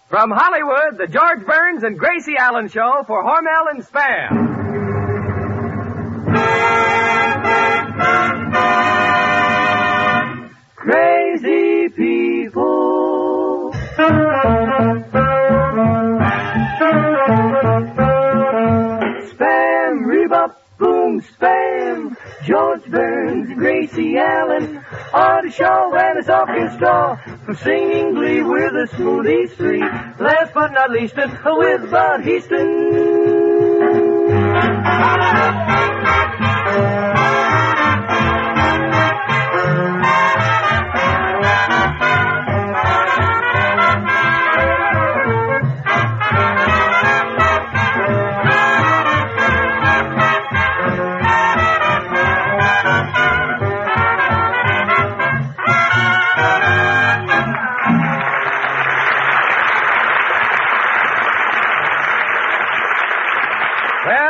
From Hollywood, the George Burns and Gracie Allen Show for Hormel and Spam. Crazy people. Spam, rebop, boom, spam. George Burns, Gracie Allen, on the show and his orchestra, singing glee with the smoothies free. Last but not least, with Bud Heaston.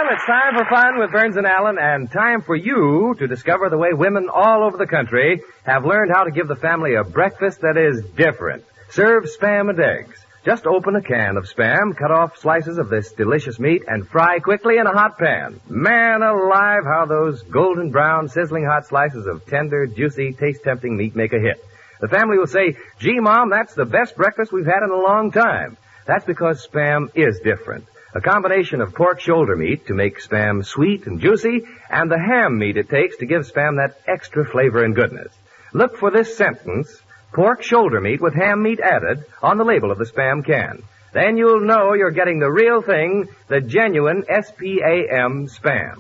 It's time for fun with Burns and Allen, and time for you to discover the way women all over the country have learned how to give the family a breakfast that is different. Serve Spam and eggs. Just open a can of Spam, cut off slices of this delicious meat, and fry quickly in a hot pan. Man alive, how those golden brown, sizzling hot slices of tender, juicy, taste-tempting meat make a hit. The family will say, "Gee, Mom, that's the best breakfast we've had in a long time." That's because Spam is different. A combination of pork shoulder meat to make Spam sweet and juicy, and the ham meat it takes to give Spam that extra flavor and goodness. Look for this sentence, pork shoulder meat with ham meat added, on the label of the Spam can. Then you'll know you're getting the real thing, the genuine S-P-A-M Spam.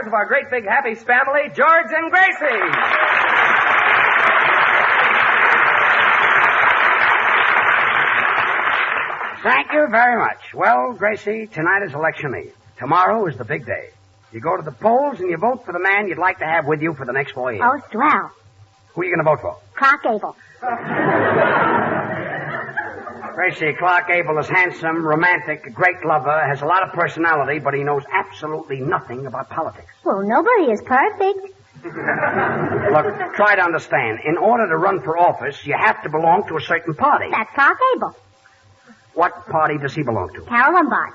Of our great big happy family, George and Gracie. Thank you very much. Well, Gracie, tonight is election eve. Tomorrow is the big day. You go to the polls and you vote for the man you'd like to have with you for the next 4 years. Oh, swell. Who are you going to vote for? Clark Gable. Gracie, Clark Gable is handsome, romantic, a great lover, has a lot of personality, but he knows absolutely nothing about politics. Well, nobody is perfect. Look, try to understand. In order to run for office, you have to belong to a certain party. That's Clark Gable. What party does he belong to? Carol Lombard.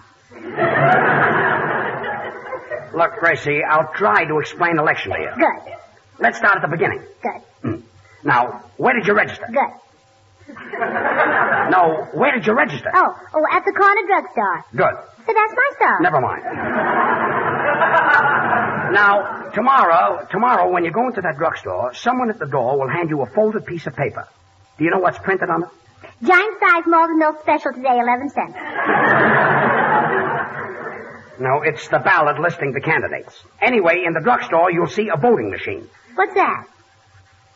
Look, Gracie, I'll try to explain election to you. Good. Let's start at the beginning. Good. Now, where did you register? Good. No, where did you register? Oh, at the corner drugstore. Good. So that's my store. Never mind. Now, tomorrow, when you go into that drugstore, someone at the door will hand you a folded piece of paper. Do you know what's printed on it? Giant size malted milk special today, 11 cents. No, it's the ballot listing the candidates. Anyway, in the drugstore, you'll see a voting machine. What's that?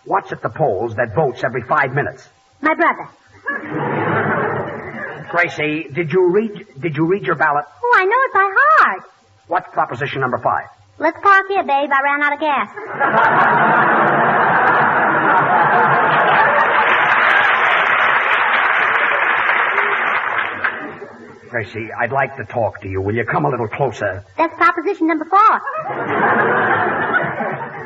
What's at the polls that votes every 5 minutes? My brother. Gracie, did you read your ballot? Oh, I know it by heart. What's proposition number 5? Let's park here, babe. I ran out of gas. Gracie, I'd like to talk to you. Will you come a little closer? That's proposition number 4.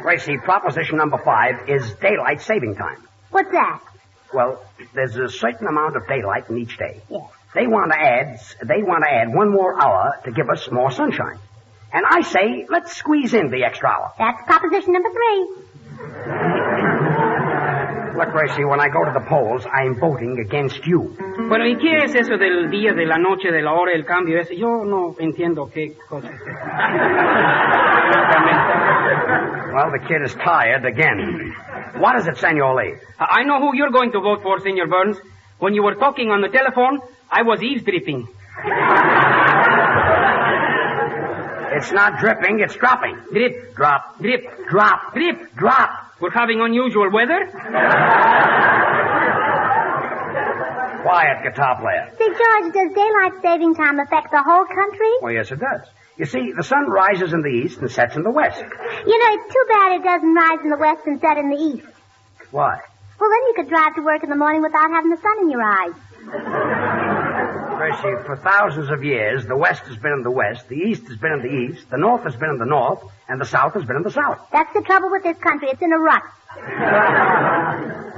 Gracie, proposition number 5 is daylight saving time. What's that? Well, there's a certain amount of daylight in each day. Yes. They want to add 1 more hour to give us more sunshine. And I say, let's squeeze in the extra hour. That's proposition number 3. Look, Gracie, when I go to the polls, I'm voting against you. Bueno, ¿y qué es eso del día, de la noche, de la hora, el cambio ese? Yo no entiendo qué cosa es eso. Well, the kid is tired again. What is it, Senor Lee? I know who you're going to vote for, Senor Burns. When you were talking on the telephone, I was eavesdropping. It's not dripping, it's dropping. Drip. Drop. Drip. Drop. Drip. Drop. We're having unusual weather? Quiet, guitar player. Say, George, does daylight saving time affect the whole country? Well, yes, it does. You see, the sun rises in the east and sets in the west. You know, it's too bad it doesn't rise in the west and set in the east. Why? Well, then you could drive to work in the morning without having the sun in your eyes. Gracie, for thousands of years, the West has been in the West, the East has been in the East, the North has been in the North, and the South has been in the South. That's the trouble with this country. It's in a rut.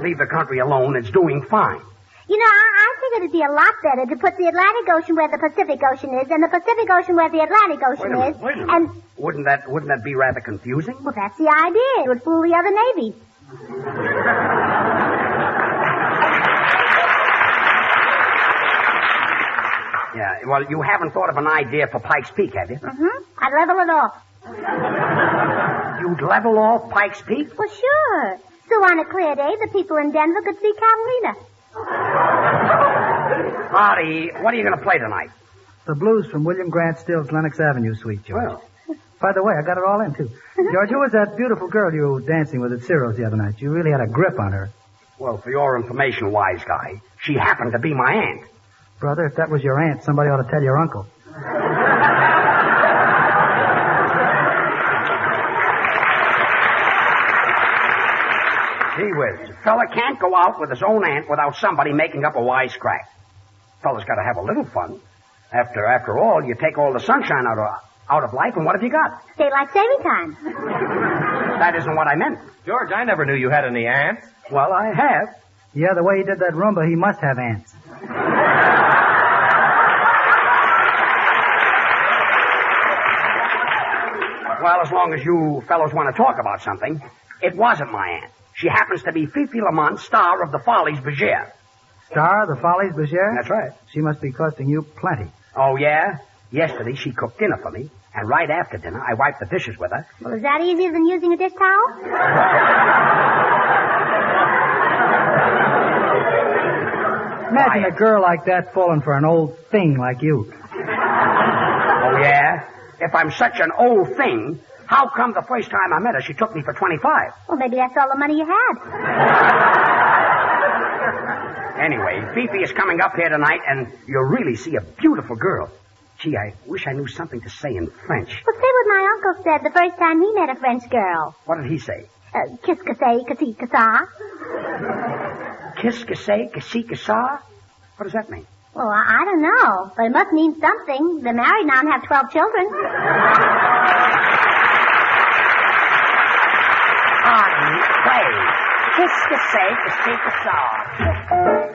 Leave the country alone. It's doing fine. You know, I think it'd be a lot better to put the Atlantic Ocean where the Pacific Ocean is and the Pacific Ocean where the Atlantic Ocean is. Wait a minute. And Wouldn't that be rather confusing? well, that's the idea. It would fool the other navies. Yeah, well, you haven't thought of an idea for Pikes Peak, have you? Mm-hmm. I'd level it off. You'd level off Pikes Peak? Well, sure. So on a clear day, the people in Denver could see Catalina. Marty, what are you going to play tonight? The blues from William Grant Still's Lenox Avenue Suite, George. Well, By the way, I got it all in, too. George, who was that beautiful girl you were dancing with at Ciro's the other night? You really had a grip on her. well, for your information, wise guy, she happened to be my aunt. Brother, if that was your aunt, somebody ought to tell your uncle. Gee whiz. A fella can't go out with his own aunt without somebody making up a wisecrack. Fella's got to have a little fun. After all, you take all the sunshine out of life, and what have you got? Daylight saving time. That isn't what I meant. George, I never knew you had any aunts. Well, I have. Yeah, the way he did that rumba, he must have ants. Well, as long as you fellows want to talk about something, it wasn't my aunt. She happens to be Fifi Lamont, star of the Follies Bergère. Star of the Follies Bergère? That's right. She must be costing you plenty. Oh, yeah? Yesterday, she cooked dinner for me, and right after dinner, I wiped the dishes with her. Well, is that easier than using a dish towel? Imagine a girl like that falling for an old thing like you. Oh, yeah? If I'm such an old thing, how come the first time I met her, she took me for 25? Well, maybe that's all the money you had. Anyway, Fifi is coming up here tonight, and you'll really see a beautiful girl. Gee, I wish I knew something to say in French. Well, say what my uncle said the first time he met a French girl. What did he say? Kiss que say, que si, que sa. Kiss, que say, que si, que sa? What does that mean? Well, I don't know, but it must mean something. They're married now and have 12 children. Play. Kiss, que say, que si, que sa.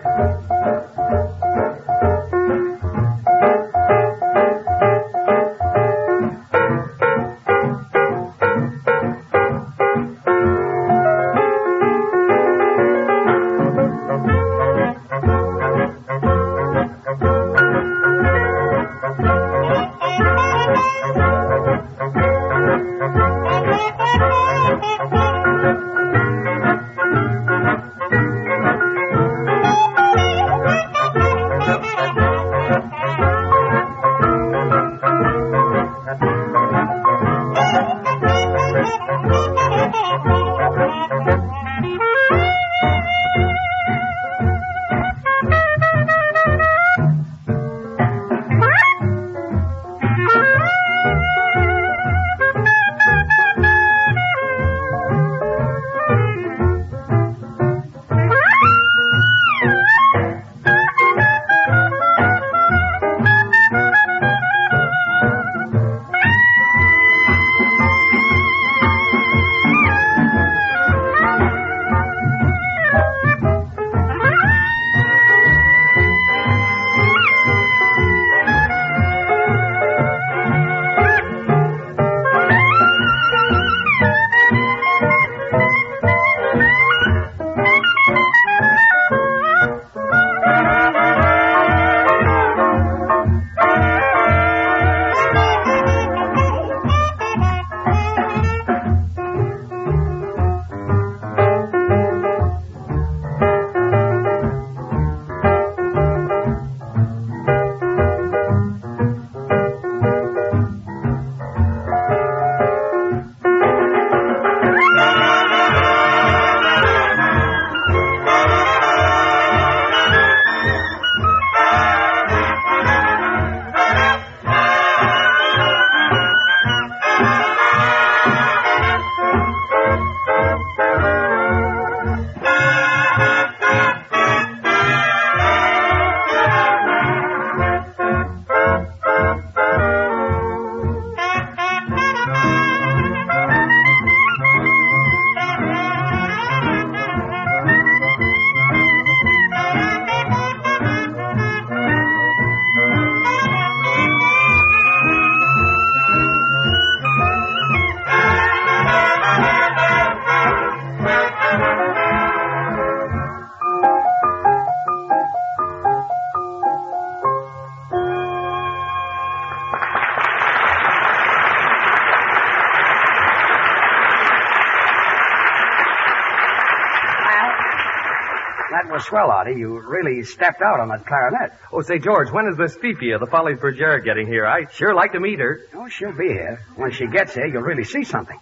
rather swell, Artie. You really stepped out on that clarinet. Oh, say, George, when is Miss Fifi of the Follies Bergère getting here? I'd sure like to meet her. Oh, she'll be here. When she gets here, you'll really see something.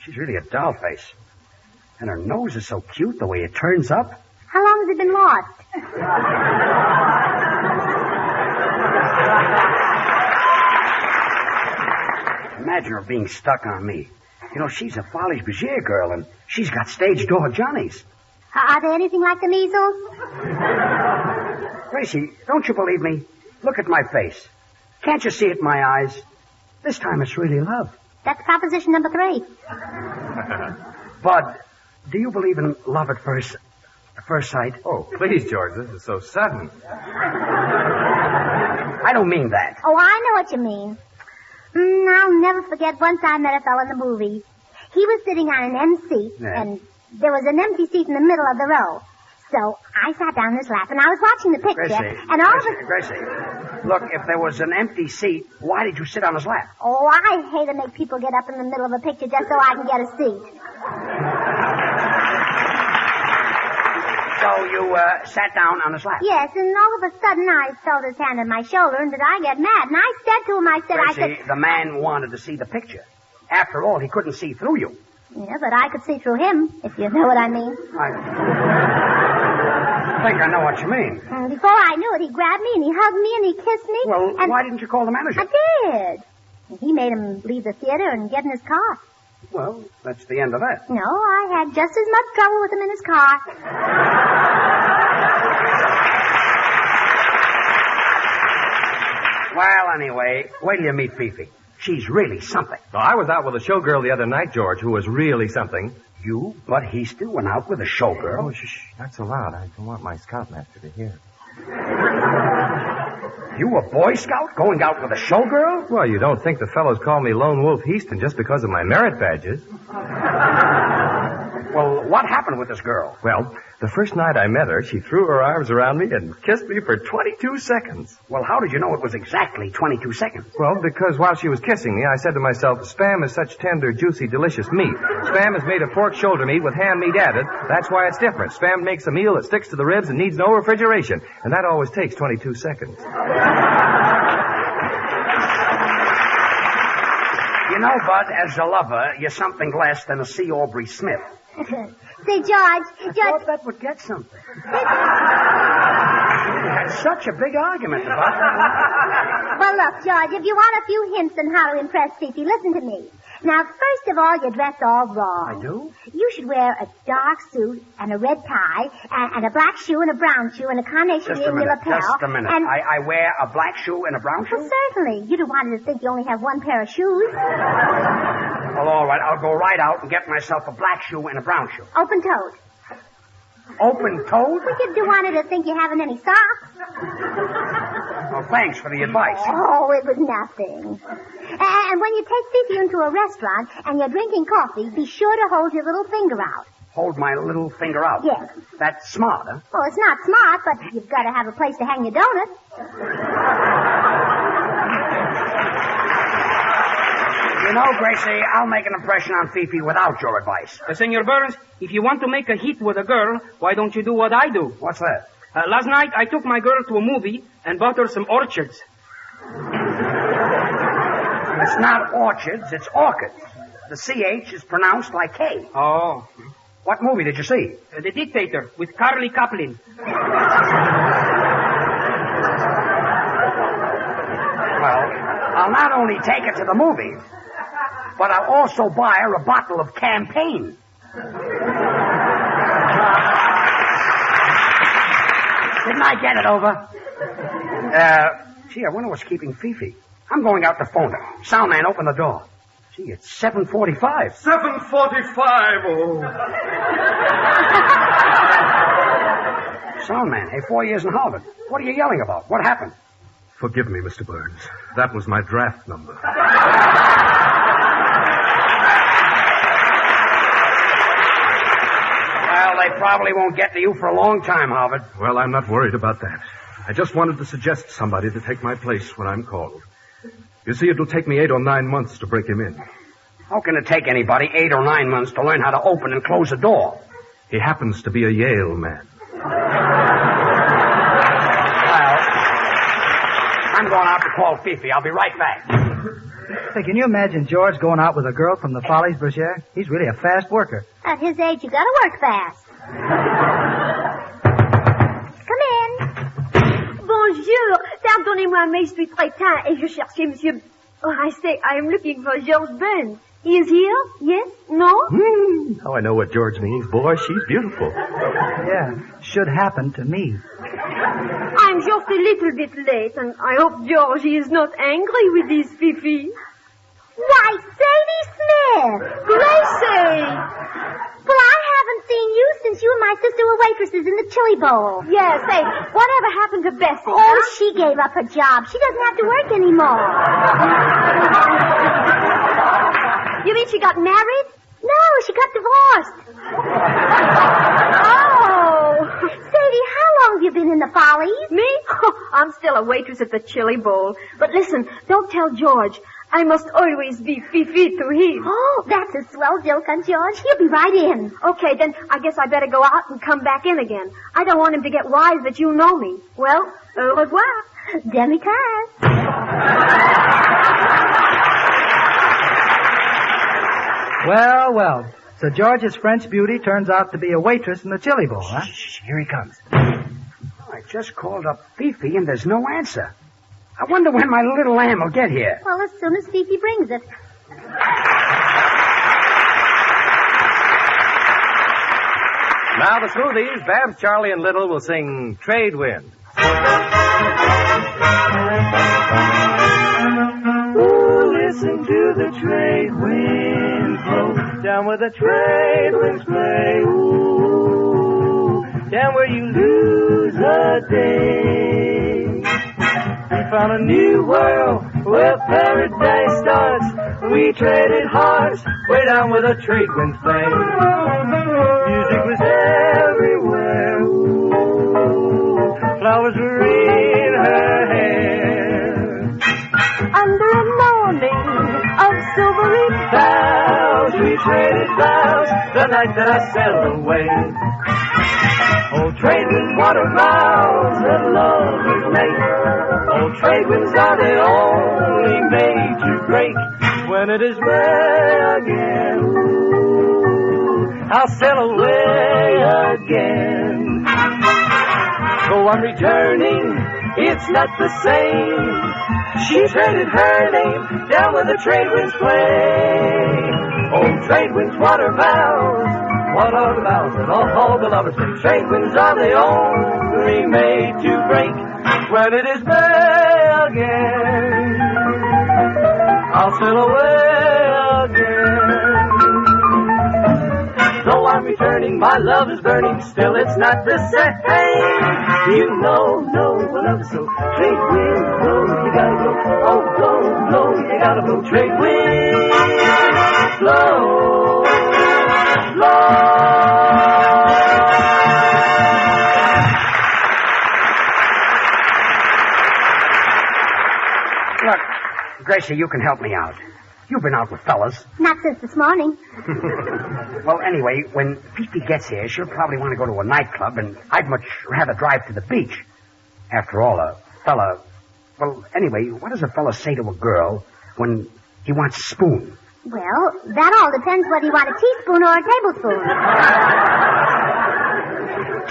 She's really a doll face. And her nose is so cute, the way it turns up. How long has it been lost? Imagine her being stuck on me. You know, she's a Follies Bergère girl, and she's got stage door Johnnies. Are they anything like the measles? Gracie, don't you believe me? Look at my face. Can't you see it in my eyes? This time it's really love. That's proposition number 3. Bud, do you believe in love at first sight? Oh, please, George, this is so sudden. I don't mean that. Oh, I know what you mean. I'll never forget once I met a fellow in the movies. He was sitting on an end seat, and there was an empty seat in the middle of the row. So I sat down in his lap, and I was watching the picture, and all of a... Gracie, look, if there was an empty seat, why did you sit on his lap? Oh, I hate to make people get up in the middle of a picture just so I can get a seat. So you sat down on his lap? Yes, and all of a sudden I felt his hand on my shoulder, and did I get mad? And I said to him, Gracie, the man wanted to see the picture. After all, he couldn't see through you. Yeah, but I could see through him, if you know what I mean. I think I know what you mean. And before I knew it, he grabbed me, and he hugged me, and he kissed me. Well, why didn't you call the manager? I did. And he made him leave the theater and get in his car. Well, that's the end of that. No, I had just as much trouble with him in his car. Well, anyway, wait till you meet Fifi. She's really something. Well, I was out with a showgirl the other night, George, who was really something. You, Bud Heaston, went out with a showgirl? Oh, shh, not so loud. I don't want my scoutmaster to hear. You a Boy Scout going out with a showgirl? Well, you don't think the fellows call me Lone Wolf Heaston just because of my merit badges? Well, what happened with this girl? Well, the first night I met her, she threw her arms around me and kissed me for 22 seconds. Well, how did you know it was exactly 22 seconds? Well, because while she was kissing me, I said to myself, Spam is such tender, juicy, delicious meat. Spam is made of pork shoulder meat with ham meat added. That's why it's different. Spam makes a meal that sticks to the ribs and needs no refrigeration. And that always takes 22 seconds. You know, Bud, as a lover, you're something less than a C. Aubrey Smith. Say, George... I thought that would get something. That's such a big argument about that. Well, look, George, if you want a few hints on how to impress Fifi, listen to me. Now, first of all, you dress all wrong. I do? You should wear a dark suit and a red tie and a black shoe and a brown shoe and a carnation in your lapel. Just a minute. And... I wear a black shoe and a brown shoe? Well, certainly. You don't want her to think you only have one pair of shoes. Well, all right. I'll go right out and get myself a black shoe and a brown shoe. Open-toed. Open-toed? Well, you do want her to think you haven't any socks. Well, thanks for the advice. Oh, it was nothing. And when you take Fifi into a restaurant and you're drinking coffee, be sure to hold your little finger out. Hold my little finger out? Yes. That's smart, huh? Well, it's not smart, but you've got to have a place to hang your donut. You know, Gracie, I'll make an impression on Fifi without your advice. Senor Burns, if you want to make a hit with a girl, why don't you do what I do? What's that? Last night, I took my girl to a movie and bought her some orchards. It's not orchards, it's orchids. The CH is pronounced like K. Oh. What movie did you see? The Dictator with Carly Kaplan. Well, I'll not only take her to the movies, but I'll also buy her a bottle of Campaign. Didn't I get it over? Gee, I wonder what's keeping Fifi. I'm going out to phone her. Soundman, open the door. Gee, it's 7:45. 7:45, oh. Soundman, hey, 4 years in Harvard. What are you yelling about? What happened? Forgive me, Mr. Burns. That was my draft number. Well, they probably won't get to you for a long time, Harvard. Well, I'm not worried about that. I just wanted to suggest somebody to take my place when I'm called. You see, it'll take me 8 or 9 months to break him in. How can it take anybody 8 or 9 months to learn how to open and close a door? He happens to be a Yale man. going out to call Fifi. I'll be right back. Hey, can you imagine George going out with a girl from the Follies, Brashear? He's really a fast worker. At his age, you gotta work fast. Come in. Bonjour. Pardonnez-moi, mais je suis très tard et je cherchais monsieur... Oh, I say, I am looking for George Burns. He is here? Yes? No? Now I know what George means. Boy, she's beautiful. Yeah, should happen to me. I'm just a little bit late, and I hope George is not angry with this Fifi. Why, Sadie Smith! Gracie! Well, I haven't seen you since you and my sister were waitresses in the chili bowl. Yes, say, whatever happened to Bessie? Oh, huh? she gave up her job. She doesn't have to work anymore. You mean she got married? No, she got divorced. Oh. Sadie, how long have you been in the Follies? Me? Oh, I'm still a waitress at the chili bowl. But listen, don't tell George. I must always be Fifi to him. Oh, that's a swell joke on George. He'll be right in. Okay, then I guess I better go out and come back in again. I don't want him to get wise that you know me. Well, au revoir. Demi-tasse. Well, well. So George's French beauty turns out to be a waitress in the chili bowl, huh? Shh, here he comes. Oh, I just called up Fifi and there's no answer. I wonder when my little lamb will get here. Well, as soon as Fifi brings it. Now the Smoothies, Babs, Charlie, and Little will sing Trade Wind. Ooh, listen to the trade wind blow down where the trade winds play. Ooh, down where you lose a day. We found a new world where paradise starts. We traded hearts way down where the trade winds play. Music was everywhere. Ooh, flowers were in her hair. Under a morning of silvery Vows, we traded vows the night that I sailed away. Old trade winds, water vows that love was made. Old trade winds are the only made to break. When it is way again, ooh, I'll sail away again. Though I'm returning, it's not the same. She traded her name down where the trade winds play. Old trade winds, water vows. What are the vows that all the lovers make? Trade winds are the only made to break. When it is May again, I'll sail away again. Though I'm returning, my love is burning. Still, it's not the same. You know, love is so. Trade wind, blow, you gotta go. Oh, blow, you gotta blow. Trade wind, blow, Look, Gracie, you can help me out. You've been out with fellas. Not since this morning. Well, anyway, when Fifi gets here, she'll probably want to go to a nightclub, and I'd much rather drive to the beach. After all, a fella... Well, anyway, what does a fella say to a girl when he wants a spoon? Well, that all depends whether you want a teaspoon or a tablespoon.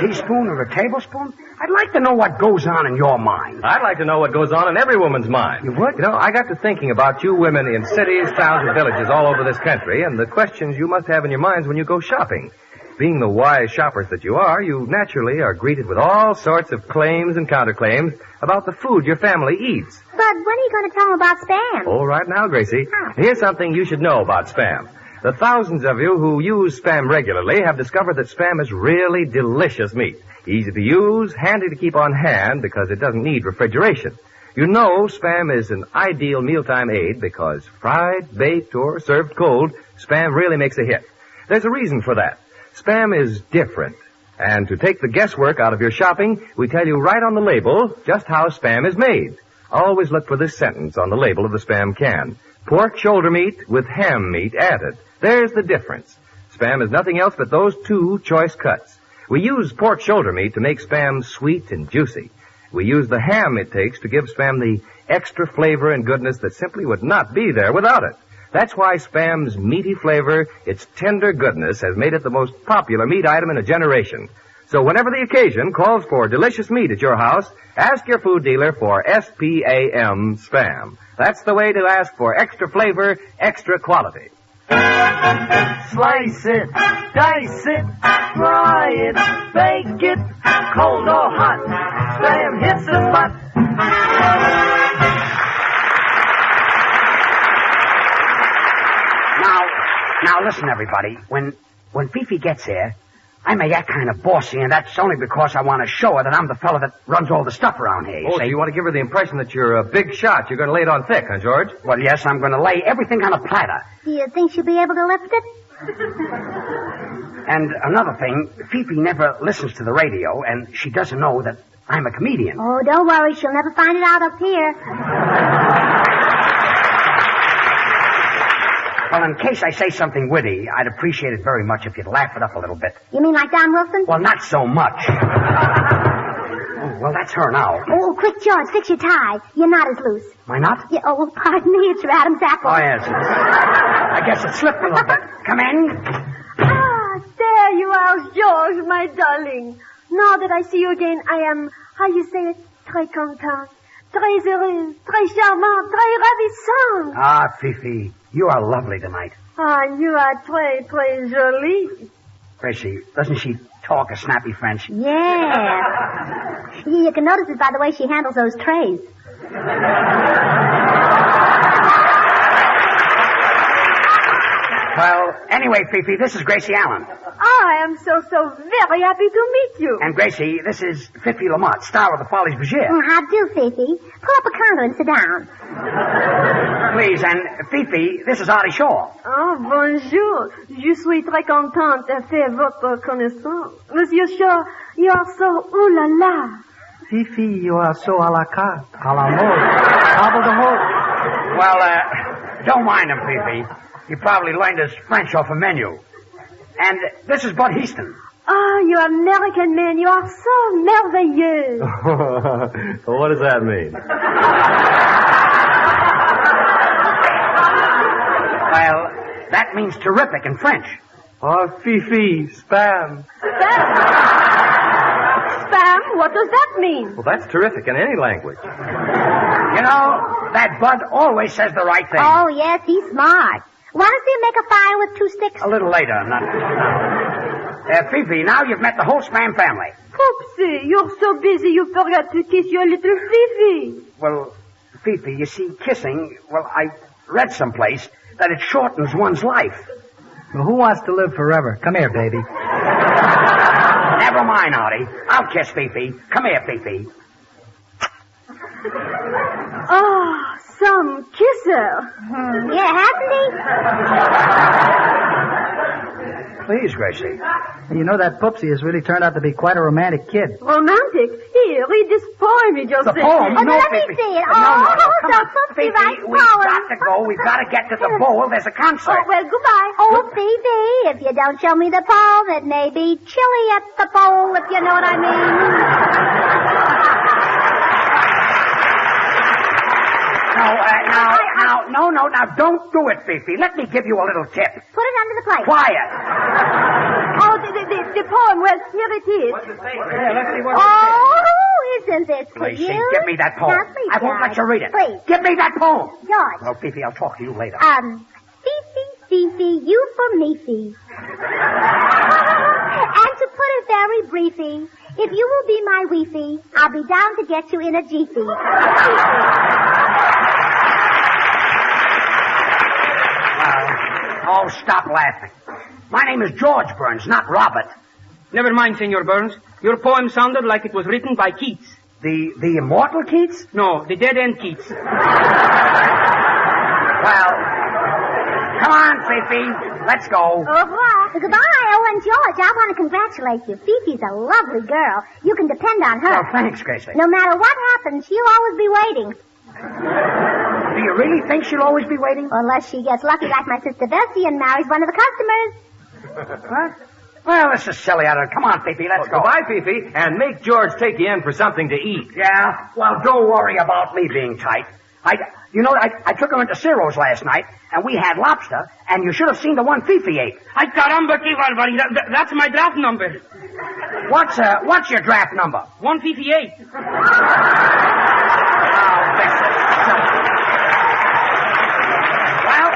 Teaspoon or a tablespoon? I'd like to know what goes on in your mind. I'd like to know what goes on in every woman's mind. You would? You know, I got to thinking about you women in cities, towns, and villages all over this country, and the questions you must have in your minds when you go shopping. Being the wise shoppers that you are, you naturally are greeted with all sorts of claims and counterclaims about the food your family eats. But when are you going to tell them about Spam? Oh, right now, Gracie. Here's something you should know about Spam. The thousands of you who use Spam regularly have discovered that Spam is really delicious meat. Easy to use, handy to keep on hand because it doesn't need refrigeration. You know Spam is an ideal mealtime aid because fried, baked, or served cold, Spam really makes a hit. There's a reason for that. Spam is different. And to take the guesswork out of your shopping, we tell you right on the label just how Spam is made. Always look for this sentence on the label of the Spam can. Pork shoulder meat with ham meat added. There's the difference. Spam is nothing else but those two choice cuts. We use pork shoulder meat to make Spam sweet and juicy. We use the ham it takes to give Spam the extra flavor and goodness that simply would not be there without it. That's why Spam's meaty flavor, its tender goodness, has made it the most popular meat item in a generation. So whenever the occasion calls for delicious meat at your house, ask your food dealer for S-P-A-M, Spam. That's the way to ask for extra flavor, extra quality. Slice it, dice it, fry it, bake it, cold or hot. Spam hits the spot. Now listen, everybody. When Fifi gets here, I may act kind of bossy, and that's only because I want to show her that I'm the fella that runs all the stuff around here. So you want to give her the impression that you're a big shot. You're going to lay it on thick, huh, George? Well, yes, I'm going to lay everything on a platter. Do you think she'll be able to lift it? And another thing, Fifi never listens to the radio, and she doesn't know that I'm a comedian. Oh, don't worry. She'll never find it out up here. Well, in case I say something witty, I'd appreciate it very much if you'd laugh it up a little bit. You mean like Don Wilson? Well, not so much. Oh, well, that's her now. Oh, quick, George, fix your tie. Your knot is loose. My knot? Yeah, oh, pardon me, it's your Adam's apple. Oh, yes. I guess it slipped a little bit. Come in. Ah, there you are, George, my darling. Now that I see you again, I am, how you say it, très contente, très heureuse, très charmante, très ravissante. Ah, Fifi, you are lovely tonight. Ah, you are très, très jolie. Gracie, doesn't she talk a snappy French? Yeah. You can notice it by the way she handles those trays. Well, anyway, Fifi, this is Gracie Allen. Oh, I am so very happy to meet you. And Gracie, this is Fifi Lamont, star of the Follies Bergère. How do, Fifi? Pull up a counter and sit down. Please, and Fifi, this is Artie Shaw. Oh, bonjour. Je suis très contente de faire votre connaissance. Monsieur Shaw, you are so ooh la la. Fifi, you are so a la carte, a la mode, table d'hôte. Well, don't mind him, Fifi. He probably learned his French off a menu. And this is Bud Heaston. Oh, you American men, you are so merveilleux. Well, what does that mean? Well, that means terrific in French. Oh, Fifi, Spam. Spam? What does that mean? Well, that's terrific in any language. You know, that Bud always says the right thing. Oh, yes, he's smart. Want to see him make a fire with 2 sticks? A little later, not Fifi, now you've met the whole Spam family. Poopsie, you're so busy you forgot to kiss your little Fifi. Well, Fifi, you see, kissing, well, I read someplace that it shortens one's life. Well, who wants to live forever? Come here, baby. Never mind, Artie. I'll kiss Fifi. Come here, Fifi. Oh, some kisser. Yeah, hasn't he? Please, Gracie. You know, that Poopsie has really turned out to be quite a romantic kid. Romantic? Here, read this poem you just The said. poem? Oh, No, let me Fifi. see it. No, Oh, come so on. Poopsie Fifi, writes we've poems. got to go. We've got to get to the bowl. There's a concert. Oh, well, goodbye. Oh, Fifi, if you don't show me the poem, it may be chilly at the bowl, if you know what I mean. Now, don't do it, Fifi. Let me give you a little tip. Put it under the plate. Quiet. Oh, the poem, well, here it is. Yeah, let's see what Oh, isn't this Gracie, cute? give me that poem. Now, please, I won't George. let you read it. Please. Give me that poem. George. Well, Fifi, I'll talk to you later. Fifi, you for me-fee. And to put it very briefly, if you will be my weefy, I'll be down to get you in a jiffy. Oh, stop laughing. My name is George Burns, not Robert. Never mind, Senor Burns. Your poem sounded like it was written by Keats. The immortal Keats? No, the dead-end Keats. Well, come on, Fifi. Let's go. Au revoir. Goodbye. Oh, and George, I want to congratulate you. Fifi's a lovely girl. You can depend on her. Oh, thanks, Gracie. No matter what happens, she'll always be waiting. Do you really think she'll always be waiting? Unless she gets lucky like my sister Bessie and marries one of the customers. What? Well, this is silly. Come on, Fifi, let's go. Goodbye, Fifi, and make George take you in for something to eat. Yeah? Well, don't worry about me being tight. I took her into Ciro's last night, and we had lobster, and you should have seen the one Fifi ate. Ay, caramba, qué barbaridad. That's my draft number. What's your draft number? 158. Well,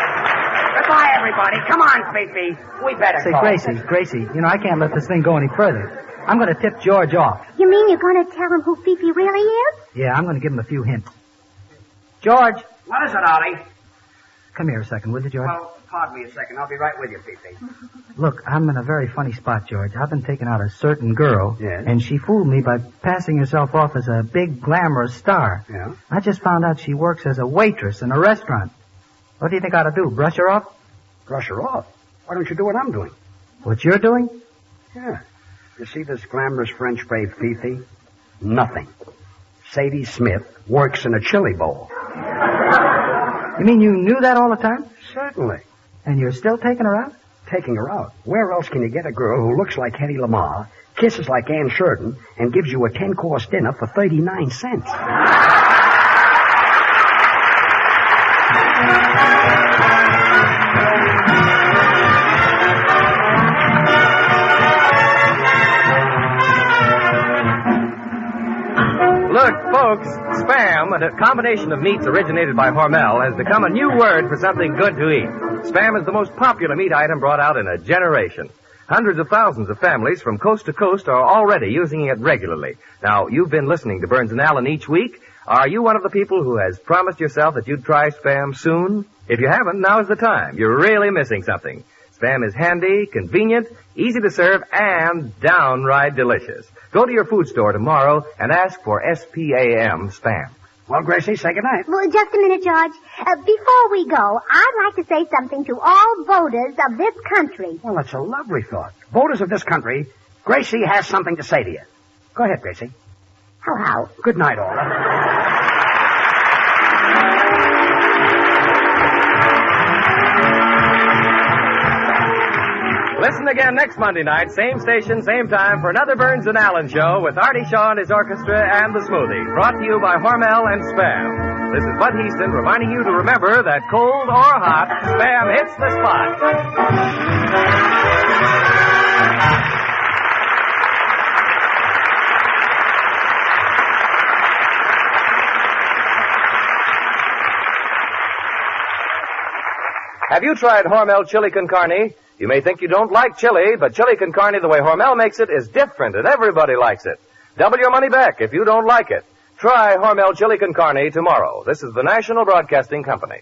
goodbye, everybody. Come on, Fifi. We better Say, go. Gracie, I can't let this thing go any further. I'm going to tip George off. You mean you're going to tell him who Fifi really is? Yeah, I'm going to give him a few hints. George. What is it, Ollie? Come here a second, will you, George? Well, pardon me a second. I'll be right with you, Fifi. Look, I'm in a very funny spot, George. I've been taking out a certain girl, Yes. and she fooled me by passing herself off as a big, glamorous star. Yeah? I just found out she works as a waitress in a restaurant. What do you think I ought to do, brush her off? Brush her off. Why don't you do what I'm doing? What you're doing? Yeah. You see this glamorous French babe, Fifi? Nothing. Sadie Smith works in a chili bowl. You mean you knew that all the time? Certainly. And you're still taking her out? Taking her out. Where else can you get a girl who looks like Hedy Lamarr, kisses like Ann Sheridan, and gives you a 10-course dinner for 39 cents? Look, folks, Spam, a combination of meats originated by Hormel, has become a new word for something good to eat. Spam is the most popular meat item brought out in a generation. Hundreds of thousands of families from coast to coast are already using it regularly. Now, you've been listening to Burns and Allen each week. Are you one of the people who has promised yourself that you'd try Spam soon? If you haven't, now's the time. You're really missing something. Spam is handy, convenient, easy to serve, and downright delicious. Go to your food store tomorrow and ask for SPAM Spam. Well, Gracie, say goodnight. Well, just a minute, George. Before we go, I'd like to say something to all voters of this country. Well, that's a lovely thought. Voters of this country, Gracie has something to say to you. Go ahead, Gracie. Hello. Good night, all. Listen again next Monday night, same station, same time, for another Burns and Allen show with Artie Shaw and his orchestra and the Smoothie, brought to you by Hormel and Spam. This is Bud Heaston reminding you to remember that cold or hot, Spam hits the spot. Have you tried Hormel Chili Con Carne? You may think you don't like chili, but chili con carne the way Hormel makes it is different, and everybody likes it. Double your money back if you don't like it. Try Hormel Chili Con Carne tomorrow. This is the National Broadcasting Company.